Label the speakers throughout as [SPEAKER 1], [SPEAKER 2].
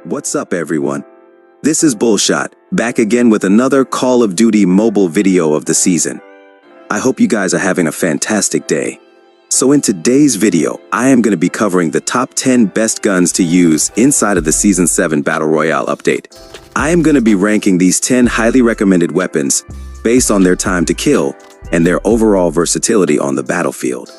[SPEAKER 1] What's up, everyone? This is Bullshot, back again with another Call of Duty mobile video of the season. I hope you guys are having a fantastic day. So in today's video, I am going to be covering the top 10 best guns to use inside of the Season 7 Battle Royale update. I am going to be ranking these 10 highly recommended weapons based on their time to kill and their overall versatility on the battlefield.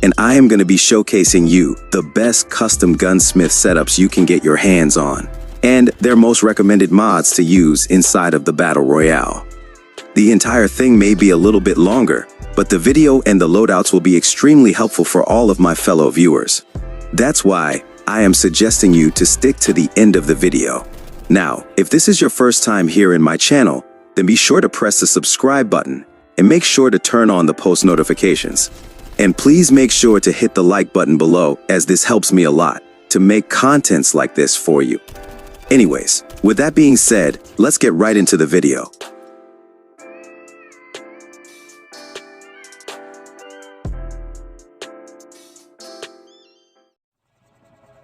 [SPEAKER 1] And I am going to be showcasing you the best custom gunsmith setups you can get your hands on, and their most recommended mods to use inside of the Battle Royale. The entire thing may be a little bit longer, but the video and the loadouts will be extremely helpful for all of my fellow viewers. That's why I am suggesting you to stick to the end of the video. Now, if this is your first time here in my channel, then be sure to press the subscribe button and make sure to turn on the post notifications. And please make sure to hit the like button below, as this helps me a lot to make contents like this for you. Anyways, with that being said, let's get right into the video.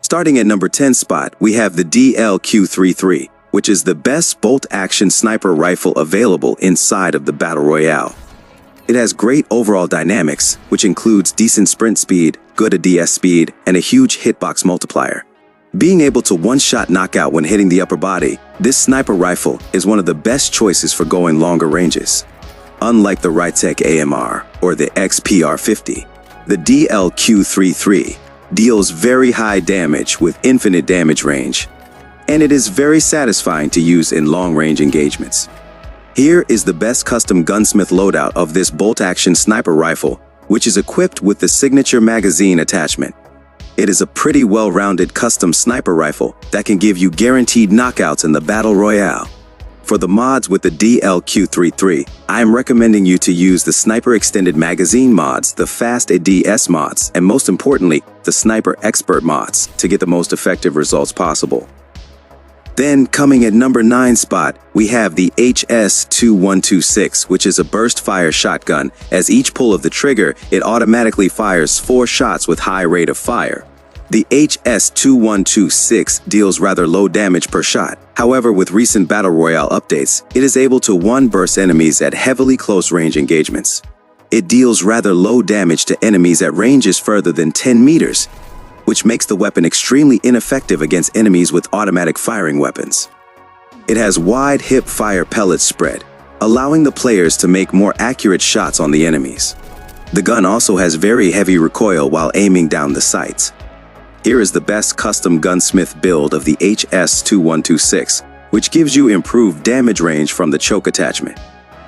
[SPEAKER 1] Starting at number 10 spot, we have the DLQ-33, which is the best bolt-action sniper rifle available inside of the Battle Royale. It has great overall dynamics, which includes decent sprint speed, good ADS speed, and a huge hitbox multiplier. Being able to one-shot knockout when hitting the upper body, this sniper rifle is one of the best choices for going longer ranges. Unlike the Rytec AMR or the XPR-50, the DLQ-33 deals very high damage with infinite damage range, and it is very satisfying to use in long-range engagements. Here is the best custom gunsmith loadout of this bolt-action sniper rifle, which is equipped with the signature magazine attachment. It is a pretty well-rounded custom sniper rifle that can give you guaranteed knockouts in the Battle Royale. For the mods with the DLQ-33, I am recommending you to use the Sniper Extended Magazine mods, the Fast ADS mods, and most importantly, the Sniper Expert mods to get the most effective results possible. Then, coming at number 9 spot, we have the HS-2126, which is a burst-fire shotgun. As each pull of the trigger, it automatically fires 4 shots with high rate of fire. The HS-2126 deals rather low damage per shot. However, with recent Battle Royale updates, it is able to one-burst enemies at heavily close-range engagements. It deals rather low damage to enemies at ranges further than 10 meters, which makes the weapon extremely ineffective against enemies with automatic firing weapons. It has wide hip-fire pellet spread, allowing the players to make more accurate shots on the enemies. The gun also has very heavy recoil while aiming down the sights. Here is the best custom gunsmith build of the HS-2126, which gives you improved damage range from the choke attachment.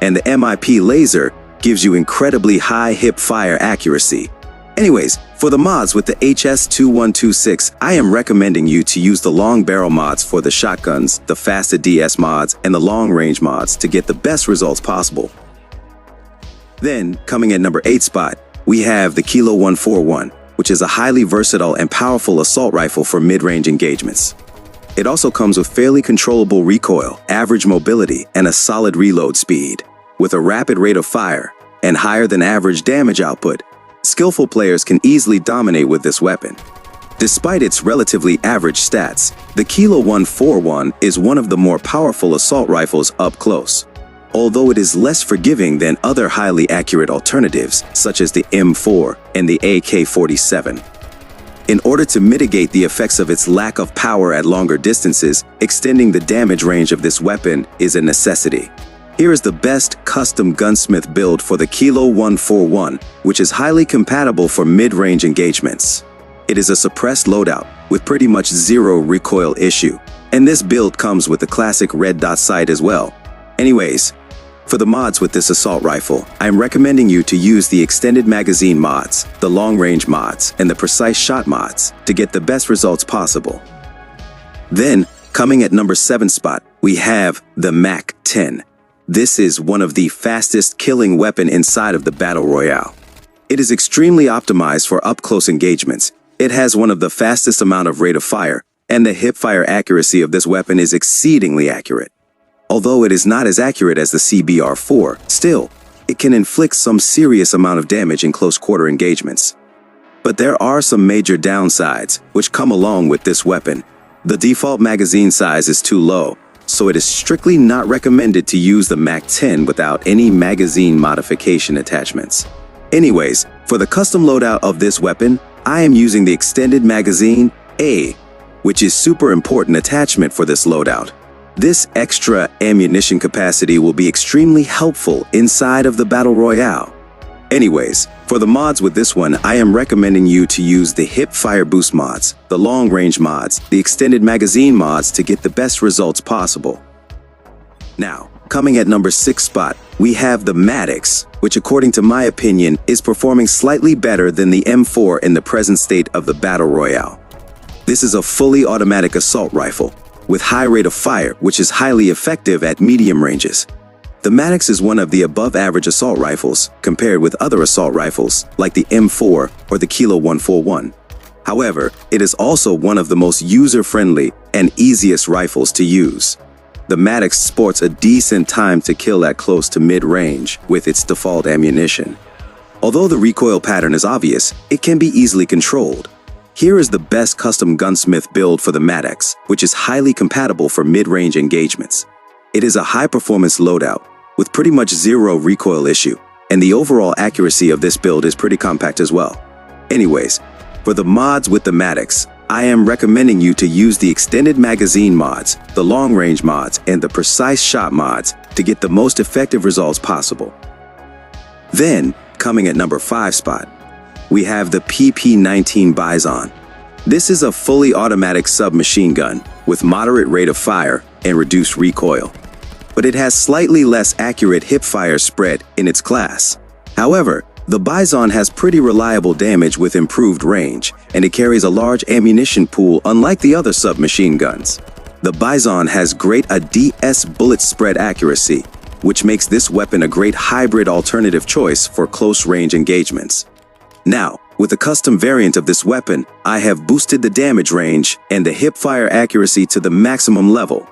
[SPEAKER 1] And the MIP laser gives you incredibly high hip-fire accuracy. Anyways, for the mods with the HS-2126, I am recommending you to use the long barrel mods for the shotguns, the fast ADS mods, and the long range mods to get the best results possible. Then, coming at number 8 spot, we have the Kilo 141, which is a highly versatile and powerful assault rifle for mid-range engagements. It also comes with fairly controllable recoil, average mobility, and a solid reload speed. With a rapid rate of fire and higher than average damage output, skillful players can easily dominate with this weapon. Despite its relatively average stats, the Kilo 141 is one of the more powerful assault rifles up close, although it is less forgiving than other highly accurate alternatives such as the M4 and the AK-47. In order to mitigate the effects of its lack of power at longer distances, extending the damage range of this weapon is a necessity. Here is the best custom gunsmith build for the Kilo 141, which is highly compatible for mid-range engagements. It is a suppressed loadout with pretty much zero recoil issue, and this build comes with the classic red dot sight as well. Anyways, for the mods with this assault rifle, I am recommending you to use the extended magazine mods, the long-range mods, and the precise shot mods to get the best results possible. Then, coming at number 7 spot, we have the MAC-10. This is one of the fastest killing weapon inside of the Battle Royale. It is extremely optimized for up-close engagements. It has one of the fastest amount of rate of fire, and the hip-fire accuracy of this weapon is exceedingly accurate. Although it is not as accurate as the CBR-4, still, it can inflict some serious amount of damage in close-quarter engagements. But there are some major downsides which come along with this weapon. The default magazine size is too low, so it is strictly not recommended to use the MAC-10 without any magazine modification attachments. Anyways, for the custom loadout of this weapon, I am using the extended magazine A, which is super important attachment for this loadout. This extra ammunition capacity will be extremely helpful inside of the Battle Royale. Anyways, for the mods with this one, I am recommending you to use the hip fire boost mods, the long range mods, the extended magazine mods to get the best results possible. Now, coming at number 6 spot, we have the Maddox, which according to my opinion is performing slightly better than the M4 in the present state of the Battle Royale. This is a fully automatic assault rifle with high rate of fire, which is highly effective at medium ranges. The Maddox is one of the above-average assault rifles compared with other assault rifles like the M4 or the Kilo 141. However, it is also one of the most user-friendly and easiest rifles to use. The Maddox sports a decent time to kill at close to mid-range with its default ammunition. Although the recoil pattern is obvious, it can be easily controlled. Here is the best custom gunsmith build for the Maddox, which is highly compatible for mid-range engagements. It is a high-performance loadout with pretty much zero recoil issue, and the overall accuracy of this build is pretty compact as well. Anyways, for the mods with the Maddox, I am recommending you to use the extended magazine mods, the long range mods, and the precise shot mods to get the most effective results possible. Then, coming at number 5 spot, we have the PP-19 Bison. This is a fully automatic submachine gun with moderate rate of fire and reduced recoil, but it has slightly less accurate hip fire spread in its class. However, the Bison has pretty reliable damage with improved range, and it carries a large ammunition pool unlike the other submachine guns. The Bison has great ADS bullet spread accuracy, which makes this weapon a great hybrid alternative choice for close-range engagements. Now, with the custom variant of this weapon, I have boosted the damage range and the hip fire accuracy to the maximum level.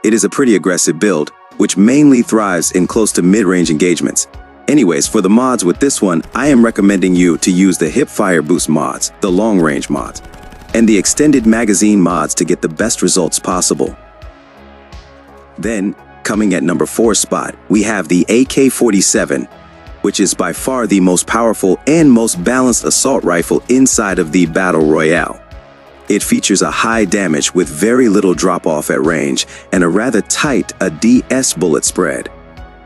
[SPEAKER 1] It is a pretty aggressive build, which mainly thrives in close to mid-range engagements. Anyways, for the mods with this one, I am recommending you to use the hip fire boost mods, the long range mods, and the extended magazine mods to get the best results possible. Then, coming at number 4 spot, we have the AK-47, which is by far the most powerful and most balanced assault rifle inside of the Battle Royale. It features a high damage with very little drop-off at range and a rather tight ADS bullet spread.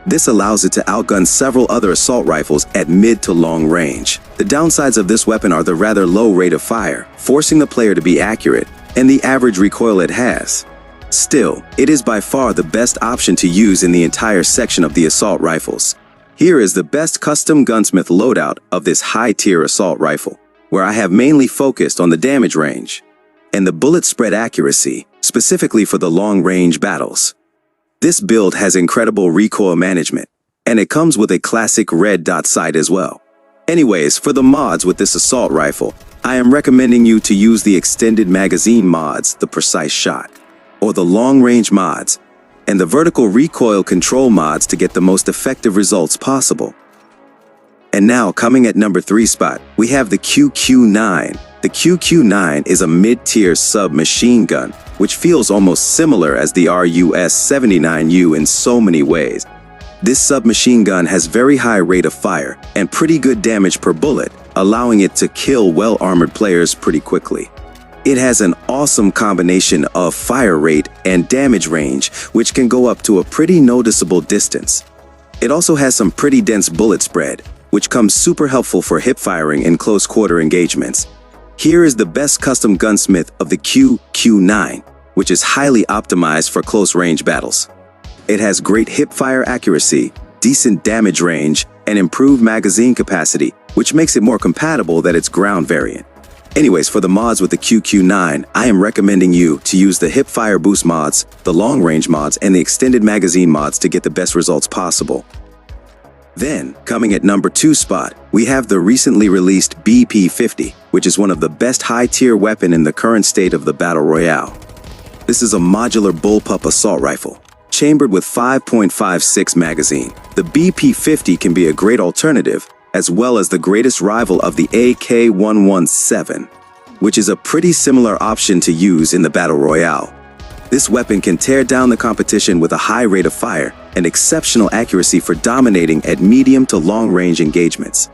[SPEAKER 1] This allows it to outgun several other assault rifles at mid to long range. The downsides of this weapon are the rather low rate of fire, forcing the player to be accurate, and the average recoil it has. Still, it is by far the best option to use in the entire section of the assault rifles. Here is the best custom gunsmith loadout of this high-tier assault rifle, where I have mainly focused on the damage range and the bullet spread accuracy, specifically for the long-range battles. This build has incredible recoil management, and it comes with a classic red dot sight as well. Anyways, for the mods with this assault rifle, I am recommending you to use the extended magazine mods, the precise shot, or the long-range mods, and the vertical recoil control mods to get the most effective results possible. And now, coming at number 3 spot, we have the QQ9. The QQ9 is a mid-tier submachine gun, which feels almost similar as the RUS-79U in so many ways. This submachine gun has very high rate of fire and pretty good damage per bullet, allowing it to kill well-armored players pretty quickly. It has an awesome combination of fire rate and damage range, which can go up to a pretty noticeable distance. It also has some pretty dense bullet spread, which comes super helpful for hip firing in close-quarter engagements. Here is the best custom gunsmith of the QQ9, which is highly optimized for close-range battles. It has great hip fire accuracy, decent damage range, and improved magazine capacity, which makes it more compatible than its ground variant. Anyways, for the mods with the QQ9, I am recommending you to use the hip fire boost mods, the long range mods, and the extended magazine mods to get the best results possible. Then, coming at number 2 spot, we have the recently released BP-50, which is one of the best high-tier weapon in the current state of the Battle Royale. This is a modular bullpup assault rifle, chambered with 5.56 magazine. The BP-50 can be a great alternative, as well as the greatest rival of the AK-117. which is a pretty similar option to use in the Battle Royale. This weapon can tear down the competition with a high rate of fire and exceptional accuracy for dominating at medium to long-range engagements.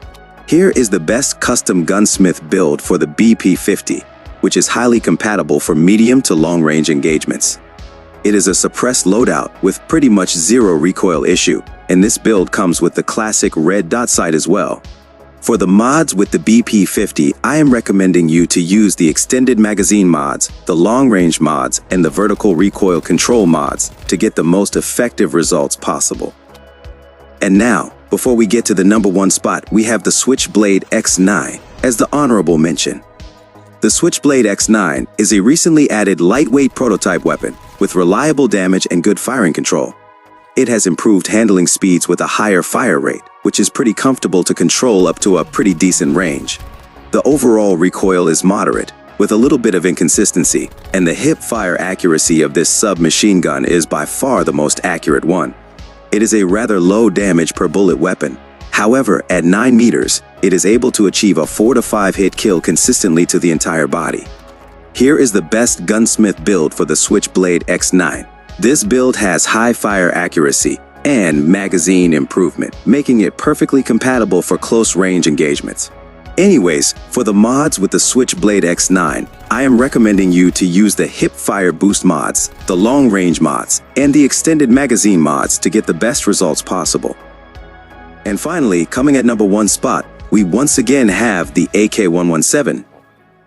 [SPEAKER 1] Here is the best custom gunsmith build for the BP50, which is highly compatible for medium to long-range engagements. It is a suppressed loadout with pretty much zero recoil issue, and this build comes with the classic red dot sight as well. For the mods with the BP50, I am recommending you to use the extended magazine mods, the long-range mods, and the vertical recoil control mods to get the most effective results possible. And now, before we get to the number 1 spot, we have the Switchblade X9 as the honorable mention. The Switchblade X9 is a recently added lightweight prototype weapon with reliable damage and good firing control. It has improved handling speeds with a higher fire rate, which is pretty comfortable to control up to a pretty decent range. The overall recoil is moderate, with a little bit of inconsistency, and the hip fire accuracy of this submachine gun is by far the most accurate one. It is a rather low damage per bullet weapon. However, at 9 meters, it is able to achieve a 4 to 5 hit kill consistently to the entire body. Here is the best gunsmith build for the Switchblade X9. This build has high fire accuracy and magazine improvement, making it perfectly compatible for close-range engagements. Anyways, for the mods with the Switchblade X9, I am recommending you to use the hip fire boost mods, the long-range mods, and the extended magazine mods to get the best results possible. And finally, coming at number 1 spot, we once again have the AK-117.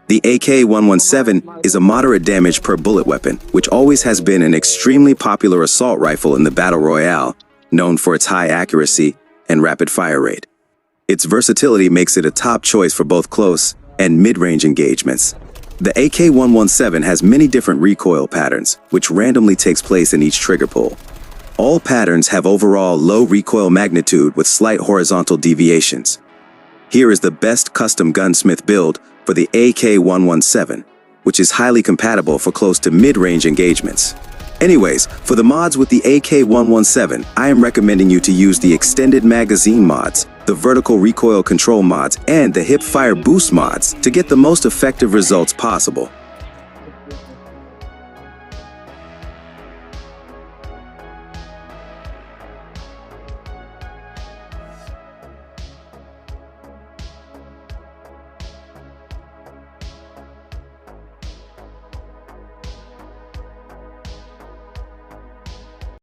[SPEAKER 1] The AK-117 is a moderate damage per bullet weapon, which always has been an extremely popular assault rifle in the Battle Royale, known for its high accuracy and rapid fire rate. Its versatility makes it a top choice for both close and mid-range engagements. The AK-117 has many different recoil patterns, which randomly takes place in each trigger pull. All patterns have overall low recoil magnitude with slight horizontal deviations. Here is the best custom gunsmith build for the AK-117, which is highly compatible for close to mid-range engagements. Anyways, for the mods with the AK-117, I am recommending you to use the extended magazine mods, the vertical recoil control mods, and the hip fire boost mods to get the most effective results possible.